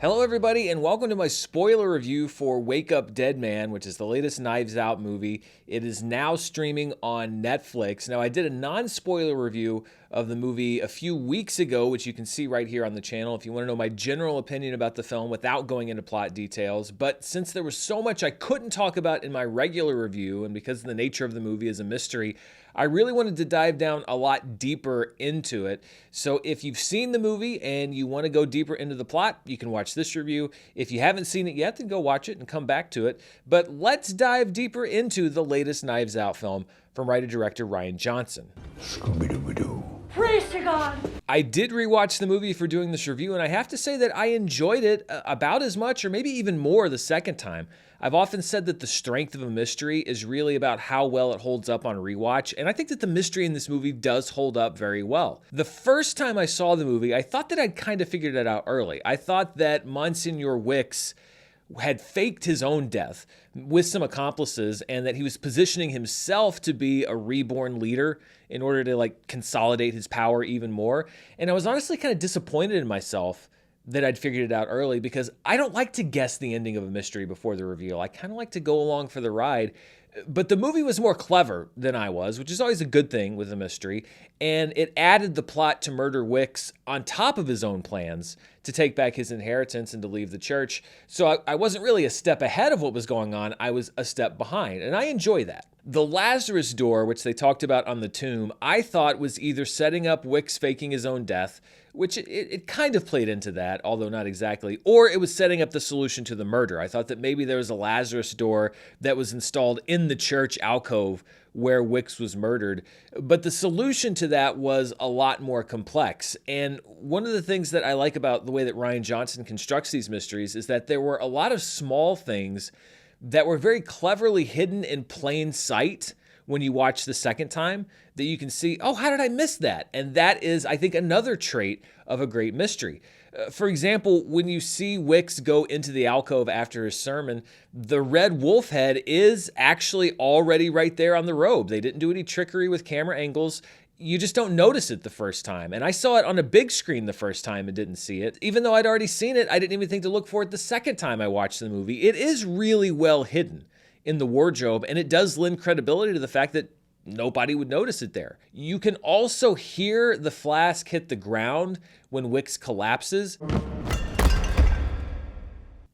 Hello everybody and welcome to my spoiler review for Wake Up Dead Man, which is the latest Knives Out movie. It is now streaming on Netflix. Now I did a non-spoiler review of the movie a few weeks ago, which you can see right here on the channel if you want to know my general opinion about the film without going into plot details. But since there was so much I couldn't talk about in my regular review, and because the nature of the movie is a mystery, I really wanted to dive down a lot deeper into it. So if you've seen the movie and you want to go deeper into the plot, you can watch this review. If you haven't seen it yet, then go watch it and come back to it. But let's dive deeper into the latest Knives Out film from writer-director Rian Johnson. Scooby-Dooby-Doo. Praise to God! I did rewatch the movie for doing this review, and I have to say that I enjoyed it about as much or maybe even more the second time. I've often said that the strength of a mystery is really about how well it holds up on rewatch, and I think that the mystery in this movie does hold up very well. The first time I saw the movie, I thought that I'd kind of figured it out early. I thought that Monsignor Wicks had faked his own death with some accomplices and that he was positioning himself to be a reborn leader in order to consolidate his power even more. And I was honestly kind of disappointed in myself that I'd figured it out early, because I don't like to guess the ending of a mystery before the reveal. I kind of like to go along for the ride. But the movie was more clever than I was, which is always a good thing with a mystery, and it added the plot to murder Wicks on top of his own plans to take back his inheritance and to leave the church. So I wasn't really a step ahead of what was going on, I was a step behind, and I enjoy that. The Lazarus door, which they talked about on the tomb, I thought was either setting up Wicks faking his own death, which it kind of played into that, although not exactly, or it was setting up the solution to the murder. I thought that maybe there was a Lazarus door that was installed in the church alcove where Wicks was murdered, but the solution to that was a lot more complex. And one of the things that I like about the way that Rian Johnson constructs these mysteries is that there were a lot of small things that were very cleverly hidden in plain sight when you watch the second time, that you can see, oh, how did I miss that? And that is, I think, another trait of a great mystery. For example, when you see Wicks go into the alcove after his sermon, the red wolf head is actually already right there on the robe. They didn't do any trickery with camera angles. You just don't notice it the first time. And I saw it on a big screen the first time and didn't see it. Even though I'd already seen it, I didn't even think to look for it the second time I watched the movie. It is really well hidden in the wardrobe, and it does lend credibility to the fact that nobody would notice it there. You can also hear the flask hit the ground when Wicks collapses.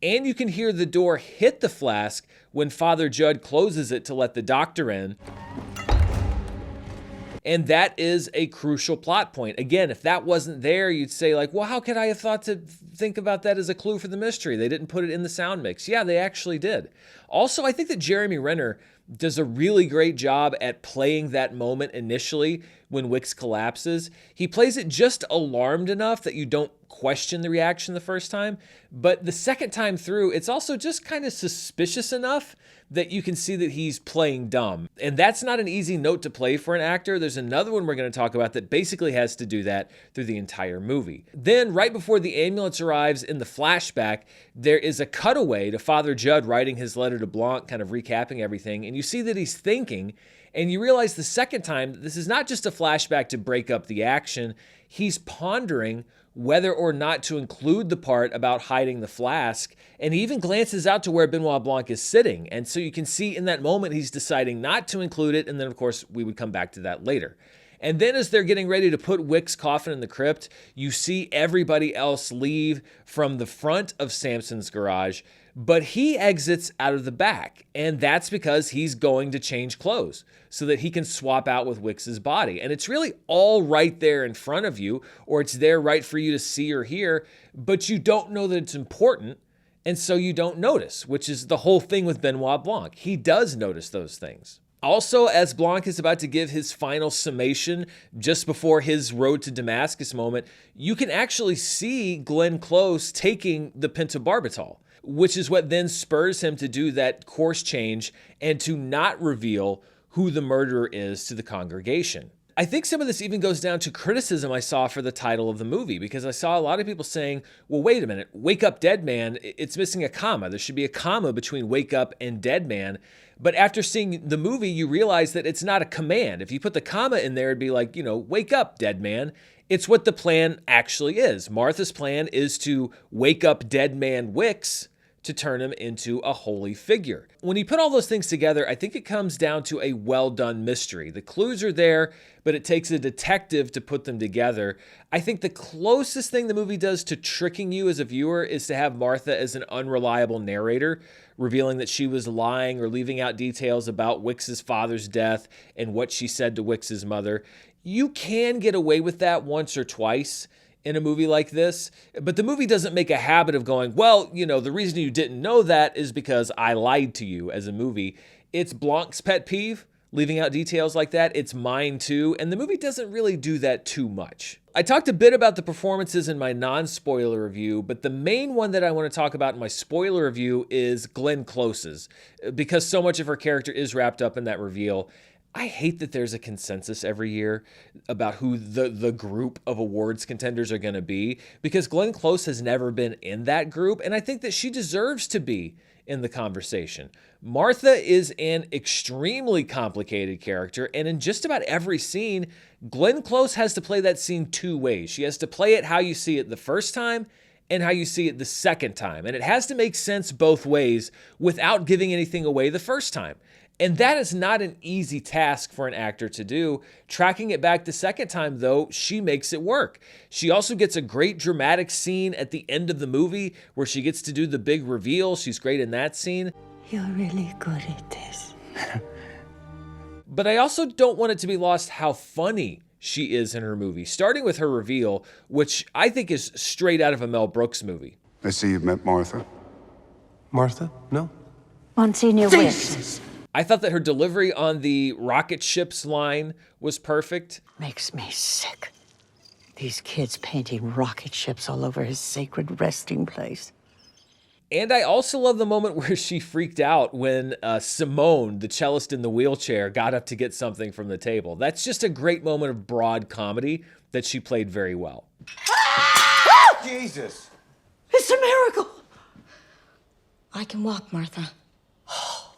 And you can hear the door hit the flask when Father Judd closes it to let the doctor in. And that is a crucial plot point. Again, if that wasn't there, you'd say well, how could I have thought to think about that as a clue for the mystery? They didn't put it in the sound mix. Yeah, they actually did. Also, I think that Jeremy Renner does a really great job at playing that moment initially when Wicks collapses. He plays it just alarmed enough that you don't question the reaction the first time, but the second time through, it's also just kind of suspicious enough that you can see that he's playing dumb. And that's not an easy note to play for an actor. There's another one we're going to talk about that basically has to do that through the entire movie. Then, right before the ambulance arrives in the flashback, there is a cutaway to Father Judd writing his letter to Blanc, kind of recapping everything, and you see that he's thinking, and you realize the second time that this is not just a flashback to break up the action. He's pondering whether or not to include the part about hiding the flask, and he even glances out to where Benoit Blanc is sitting. And so you can see in that moment he's deciding not to include it, and then of course we would come back to that later. And then as they're getting ready to put Wicks' coffin in the crypt, you see everybody else leave from the front of Samson's garage, but he exits out of the back, and that's because he's going to change clothes so that he can swap out with Wicks' body. And it's really all right there in front of you, or it's there right for you to see or hear, but you don't know that it's important, and so you don't notice, which is the whole thing with Benoit Blanc. He does notice those things. Also, as Blanc is about to give his final summation just before his road to Damascus moment, you can actually see Glenn Close taking the pentobarbital, which is what then spurs him to do that course change and to not reveal who the murderer is to the congregation. I think some of this even goes down to criticism I saw for the title of the movie, because I saw a lot of people saying, well, wait a minute, Wake Up Dead Man, it's missing a comma. There should be a comma between Wake Up and Dead Man. But after seeing the movie, you realize that it's not a command. If you put the comma in there, it'd be like, wake up, dead man. It's what the plan actually is. Martha's plan is to wake up dead man Wicks to turn him into a holy figure. When you put all those things together, I think it comes down to a well-done mystery. The clues are there, but it takes a detective to put them together. I think the closest thing the movie does to tricking you as a viewer is to have Martha as an unreliable narrator, revealing that she was lying or leaving out details about Wicks's father's death and what she said to Wicks's mother. You can get away with that once or twice in a movie like this, but the movie doesn't make a habit of going, well, the reason you didn't know that is because I lied to you as a movie. It's Blanc's pet peeve, leaving out details like that. It's mine too, and the movie doesn't really do that too much. I talked a bit about the performances in my non-spoiler review, but the main one that I want to talk about in my spoiler review is Glenn Close's, because so much of her character is wrapped up in that reveal. I hate that there's a consensus every year about who the group of awards contenders are going to be, because Glenn Close has never been in that group, and I think that she deserves to be in the conversation. Martha is an extremely complicated character, and in just about every scene, Glenn Close has to play that scene two ways. She has to play it how you see it the first time and how you see it the second time, and it has to make sense both ways without giving anything away the first time. And that is not an easy task for an actor to do. Tracking it back the second time, though, she makes it work. She also gets a great dramatic scene at the end of the movie where she gets to do the big reveal. She's great in that scene. You're really good at this. But I also don't want it to be lost how funny she is in her movie, starting with her reveal, which I think is straight out of a Mel Brooks movie. I see you've met Martha. Martha? No. Monsignor Wicks. I thought that her delivery on the rocket ships line was perfect. Makes me sick. These kids painting rocket ships all over his sacred resting place. And I also love the moment where she freaked out when Simone, the cellist in the wheelchair, got up to get something from the table. That's just a great moment of broad comedy that she played very well. Jesus. It's a miracle. I can walk, Martha.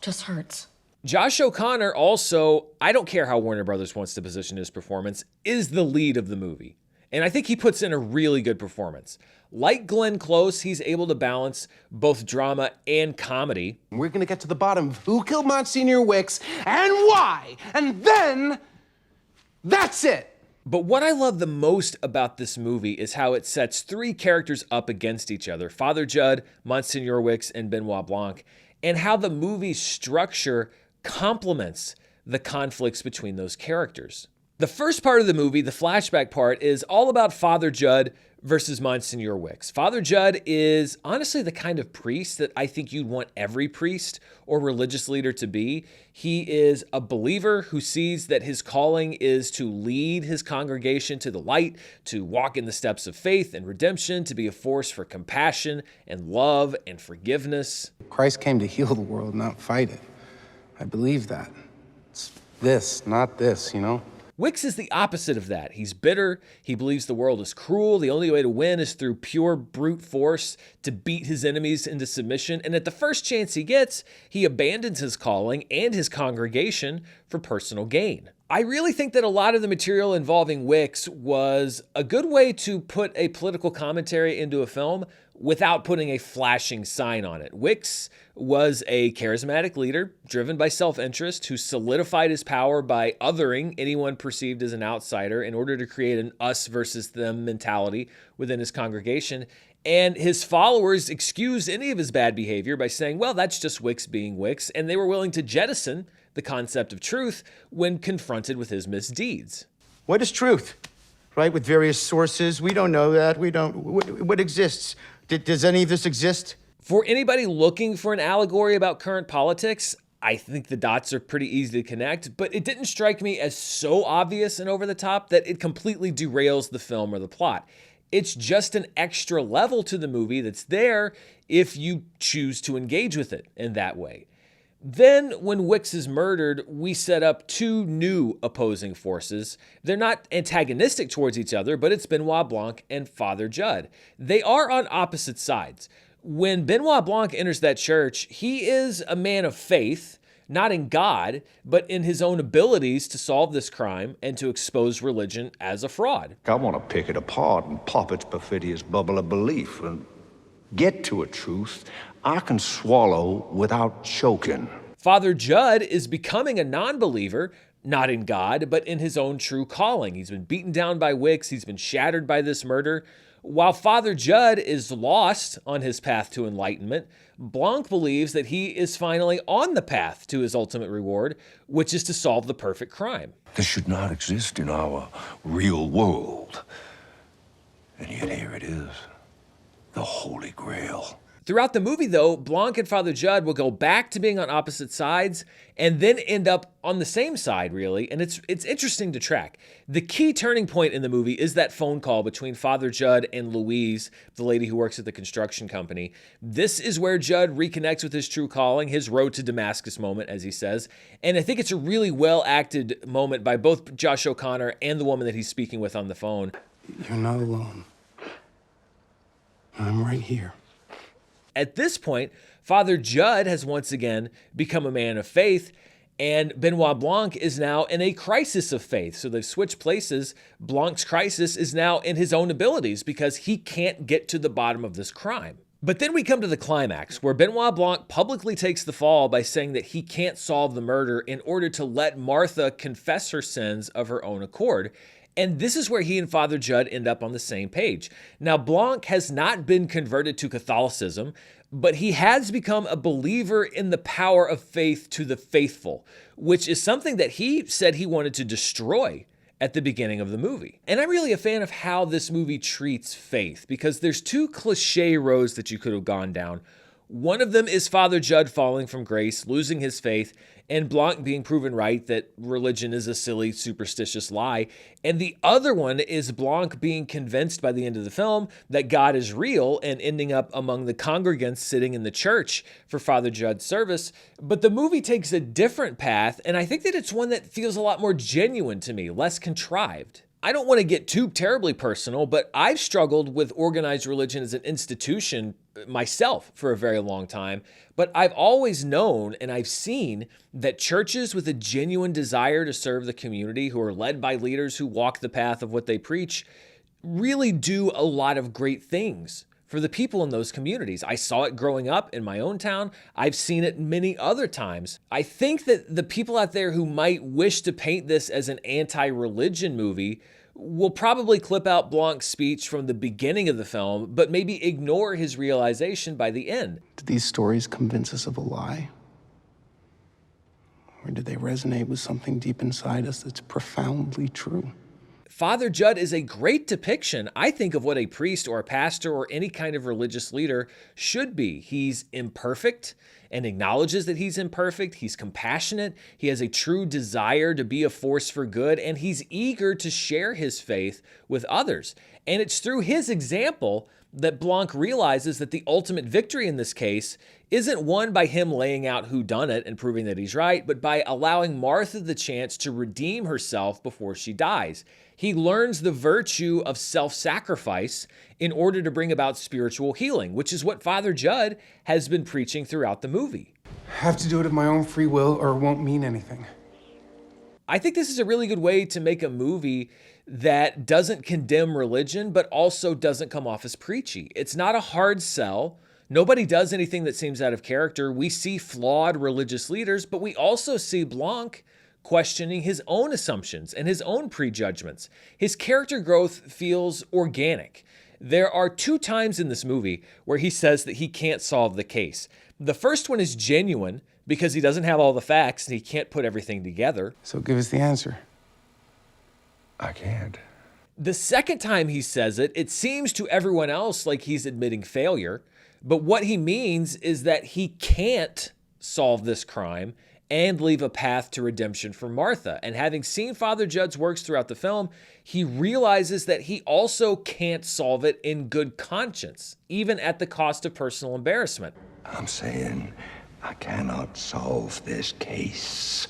Just hurts. Josh O'Connor also, I don't care how Warner Brothers wants to position his performance, is the lead of the movie. And I think he puts in a really good performance. Like Glenn Close, he's able to balance both drama and comedy. We're gonna get to the bottom of who killed Monsignor Wicks and why, and then that's it. But what I love the most about this movie is how it sets three characters up against each other, Father Judd, Monsignor Wicks, and Benoit Blanc, and how the movie's structure complements the conflicts between those characters. The first part of the movie, the flashback part, is all about Father Judd versus Monsignor Wicks. Father Judd is honestly the kind of priest that I think you'd want every priest or religious leader to be. He is a believer who sees that his calling is to lead his congregation to the light, to walk in the steps of faith and redemption, to be a force for compassion and love and forgiveness. Christ came to heal the world, not fight it. I believe that. It's this, not this, Wicks is the opposite of that. He's bitter. He believes the world is cruel. The only way to win is through pure brute force to beat his enemies into submission. And at the first chance he gets, he abandons his calling and his congregation for personal gain. I really think that a lot of the material involving Wicks was a good way to put a political commentary into a film without putting a flashing sign on it. Wicks was a charismatic leader driven by self-interest who solidified his power by othering anyone perceived as an outsider in order to create an us versus them mentality within his congregation. And his followers excused any of his bad behavior by saying, well, that's just Wicks being Wicks, and they were willing to jettison the concept of truth when confronted with his misdeeds. What is truth? Right, with various sources. We don't know that. What exists? Does any of this exist? For anybody looking for an allegory about current politics, I think the dots are pretty easy to connect, but it didn't strike me as so obvious and over the top that it completely derails the film or the plot. It's just an extra level to the movie that's there if you choose to engage with it in that way. Then, when Wicks is murdered, we set up two new opposing forces. They're not antagonistic towards each other, but it's Benoit Blanc and Father Judd. They are on opposite sides. When Benoit Blanc enters that church, he is a man of faith, not in God, but in his own abilities to solve this crime and to expose religion as a fraud. I want to pick it apart and pop its perfidious bubble of belief and get to a truth I can swallow without choking. Father Judd is becoming a non-believer, not in God, but in his own true calling. He's been beaten down by Wicks. He's been shattered by this murder. While Father Judd is lost on his path to enlightenment, Blanc believes that he is finally on the path to his ultimate reward, which is to solve the perfect crime. This should not exist in our real world. And yet here it is, the Holy Grail. Throughout the movie, though, Blanc and Father Judd will go back to being on opposite sides and then end up on the same side, really, and it's interesting to track. The key turning point in the movie is that phone call between Father Judd and Louise, the lady who works at the construction company. This is where Judd reconnects with his true calling, his road to Damascus moment, as he says, and I think it's a really well-acted moment by both Josh O'Connor and the woman that he's speaking with on the phone. You're not alone. I'm right here. At this point, Father Judd has once again become a man of faith, and Benoit Blanc is now in a crisis of faith. So they've switched places. Blanc's crisis is now in his own abilities because he can't get to the bottom of this crime. But then we come to the climax, where Benoit Blanc publicly takes the fall by saying that he can't solve the murder in order to let Martha confess her sins of her own accord. And this is where he and Father Judd end up on the same page. Now, Blanc has not been converted to Catholicism, but he has become a believer in the power of faith to the faithful, which is something that he said he wanted to destroy at the beginning of the movie. And I'm really a fan of how this movie treats faith, because there's two cliche roads that you could have gone down. One of them is Father Judd falling from grace, losing his faith, and Blanc being proven right that religion is a silly, superstitious lie. And the other one is Blanc being convinced by the end of the film that God is real and ending up among the congregants sitting in the church for Father Judd's service. But the movie takes a different path, and I think that it's one that feels a lot more genuine to me, less contrived. I don't want to get too terribly personal, but I've struggled with organized religion as an institution myself for a very long time. But I've always known and I've seen that churches with a genuine desire to serve the community, who are led by leaders who walk the path of what they preach, really do a lot of great things for the people in those communities. I saw it growing up in my own town. I've seen it many other times. I think that the people out there who might wish to paint this as an anti-religion movie will probably clip out Blanc's speech from the beginning of the film, but maybe ignore his realization by the end. Did these stories convince us of a lie? Or did they resonate with something deep inside us that's profoundly true? Father Judd is a great depiction, I think, of what a priest or a pastor or any kind of religious leader should be. He's imperfect and acknowledges that he's imperfect. He's compassionate. He has a true desire to be a force for good, and he's eager to share his faith with others. And it's through his example that Blanc realizes that the ultimate victory in this case isn't won by him laying out who done it and proving that he's right, but by allowing Martha the chance to redeem herself before she dies. He learns the virtue of self-sacrifice in order to bring about spiritual healing, which is what Father Judd has been preaching throughout the movie. I have to do it of my own free will or it won't mean anything. I think this is a really good way to make a movie that doesn't condemn religion, but also doesn't come off as preachy. It's not a hard sell. Nobody does anything that seems out of character. We see flawed religious leaders, but we also see Blanc questioning his own assumptions and his own prejudgments. His character growth feels organic. There are 2 times in this movie where he says that he can't solve the case. The first one is genuine because he doesn't have all the facts and he can't put everything together. So give us the answer. I can't. The second time he says it, it seems to everyone else like he's admitting failure. But what he means is that he can't solve this crime and leave a path to redemption for Martha. And having seen Father Judd's works throughout the film, he realizes that he also can't solve it in good conscience, even at the cost of personal embarrassment. I'm saying I cannot solve this case.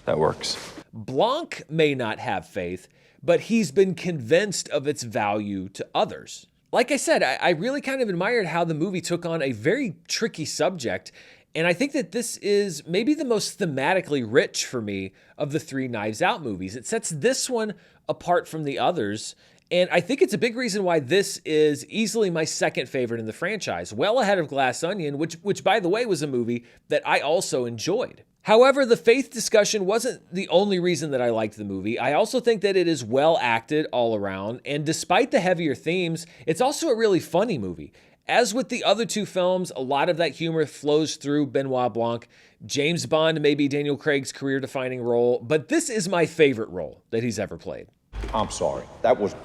That works. Blanc may not have faith, but he's been convinced of its value to others. Like I said, I really kind of admired how the movie took on a very tricky subject, and I think that this is maybe the most thematically rich for me of the three Knives Out movies. It sets this one apart from the others, and I think it's a big reason why this is easily my second favorite in the franchise, well ahead of Glass Onion, which by the way was a movie that I also enjoyed. However, the faith discussion wasn't the only reason that I liked the movie. I also think that it is well acted all around, and despite the heavier themes, it's also a really funny movie. As with the other two films, a lot of that humor flows through Benoit Blanc. James Bond may be Daniel Craig's career-defining role, but this is my favorite role that he's ever played. I'm sorry. That was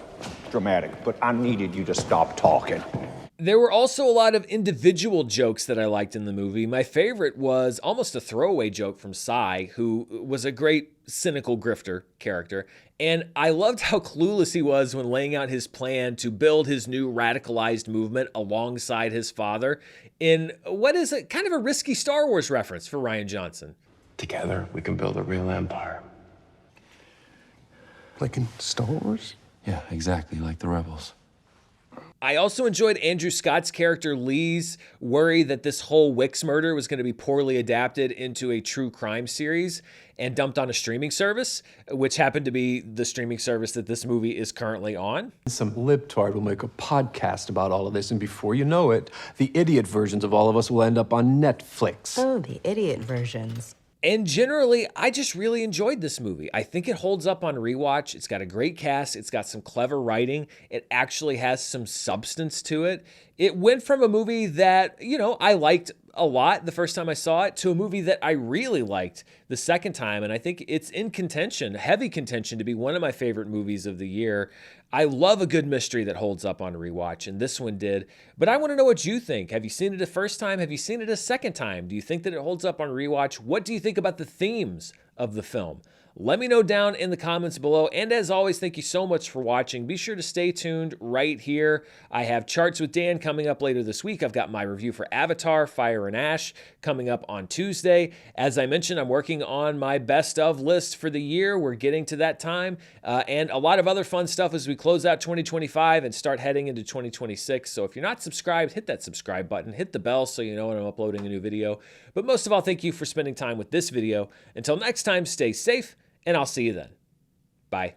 dramatic, but I needed you to stop talking. There were also a lot of individual jokes that I liked in the movie. My favorite was almost a throwaway joke from Cy, who was a great cynical grifter character. And I loved how clueless he was when laying out his plan to build his new radicalized movement alongside his father in what is a kind of a risky Star Wars reference for Rian Johnson. Together, we can build a real empire. Like in Star Wars? Yeah, exactly, like the rebels. I also enjoyed Andrew Scott's character Lee's worry that this whole Wicks murder was going to be poorly adapted into a true crime series and dumped on a streaming service, which happened to be the streaming service that this movie is currently on. Some libtard will make a podcast about all of this, and before you know it, the idiot versions of all of us will end up on Netflix. Oh, the idiot versions. And generally, I just really enjoyed this movie. I think it holds up on rewatch. It's got a great cast. It's got some clever writing. It actually has some substance to it. It went from a movie that, I liked a lot the first time I saw it to a movie that I really liked the second time. And I think it's in contention, heavy contention, to be one of my favorite movies of the year. I love a good mystery that holds up on rewatch, and this one did. But I want to know what you think. Have you seen it a first time? Have you seen it a second time? Do you think that it holds up on rewatch? What do you think about the themes of the film? Let me know down in the comments below. And as always, thank you so much for watching. Be sure to stay tuned right here. I have Charts with Dan coming up later this week. I've got my review for Avatar, Fire and Ash coming up on Tuesday. As I mentioned, I'm working on my best of list for the year. We're getting to that time. And a lot of other fun stuff as we close out 2025 and start heading into 2026. So if you're not subscribed, hit that subscribe button, hit the bell so you know when I'm uploading a new video. But most of all, thank you for spending time with this video. Until next time, stay safe, and I'll see you then. Bye.